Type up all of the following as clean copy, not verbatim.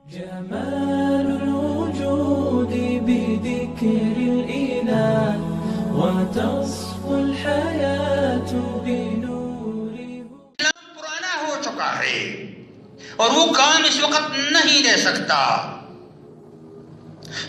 جمال الوجود بذكر الإله وتصفو الحياة بنوره. اسلام پرانا ہو چکا ہے اور وہ کام اس وقت نہیں دے سکتا،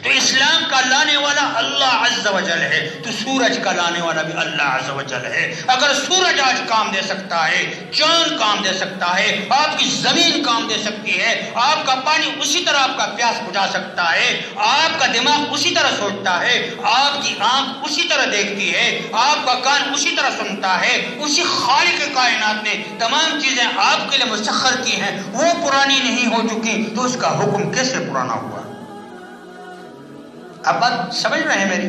تو اسلام کا لانے والا اللہ عز و جل ہے، تو سورج کا لانے والا بھی اللہ عز و جل ہے۔ اگر سورج آج کام دے سکتا ہے، چاند کام دے سکتا ہے، آپ کی زمین کام دے سکتی ہے، آپ کا پانی اسی طرح آپ کا پیاس بجھا سکتا ہے، آپ کا دماغ اسی طرح سوچتا ہے، آپ کی آنکھ اسی طرح دیکھتی ہے، آپ کا کان اسی طرح سنتا ہے، اسی خالق کائنات نے تمام چیزیں آپ کے لیے مسخر کی ہیں، وہ پرانی نہیں ہو چکی تو اس کا حکم کیسے پرانا ہوا؟ اب بات سمجھ رہے ہیں میری؟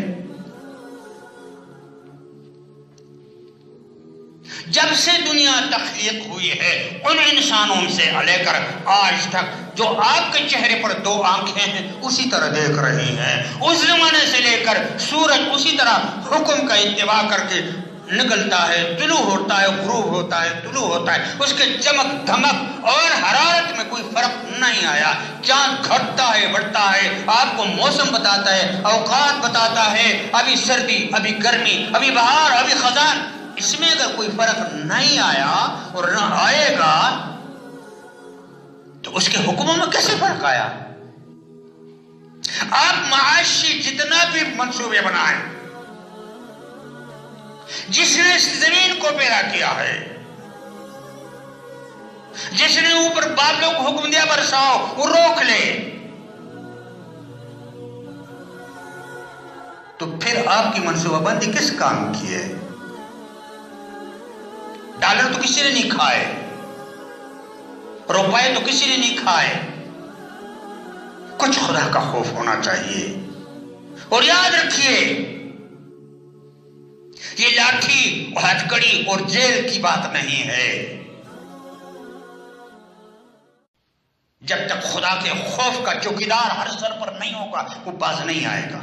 جب سے دنیا تخلیق ہوئی ہے ان انسانوں سے لے کر آج تک جو آپ کے چہرے پر دو آنکھیں ہیں اسی طرح دیکھ رہی ہیں، اس زمانے سے لے کر سورج اسی طرح حکم کا اتباع کر کے نکلتا ہے، طلوع ہوتا ہے، غروب ہوتا ہے، طلوع ہوتا ہے، اس کے چمک دھمک اور حرارت میں کوئی فرق نہیں آیا۔ چاند گھٹتا ہے، بڑھتا ہے، آپ کو موسم بتاتا ہے، اوقات بتاتا ہے، ابھی سردی، ابھی گرمی، ابھی بہار، ابھی خزان، اس میں اگر کوئی فرق نہیں آیا اور نہ آئے گا تو اس کے حکموں میں کیسے فرق آیا؟ آپ معاشی جتنا بھی منصوبے بنائیں، جس نے اس زمین کو پیدا کیا ہے، جس نے اوپر بادلوں کو حکم دیا برساؤ، وہ روک لے، تو پھر آپ کی منصوبہ بندی کس کام کی ہے؟ ڈالر تو کسی نے نہیں کھائے، روپے تو کسی نے نہیں کھائے، کچھ خدا کا خوف ہونا چاہیے۔ اور یاد رکھیے یہ لاٹھی اور ہتھکڑی اور جیل کی بات نہیں ہے، جب تک خدا کے خوف کا چوکیدار ہر سر پر نہیں ہوگا وہ باز نہیں آئے گا۔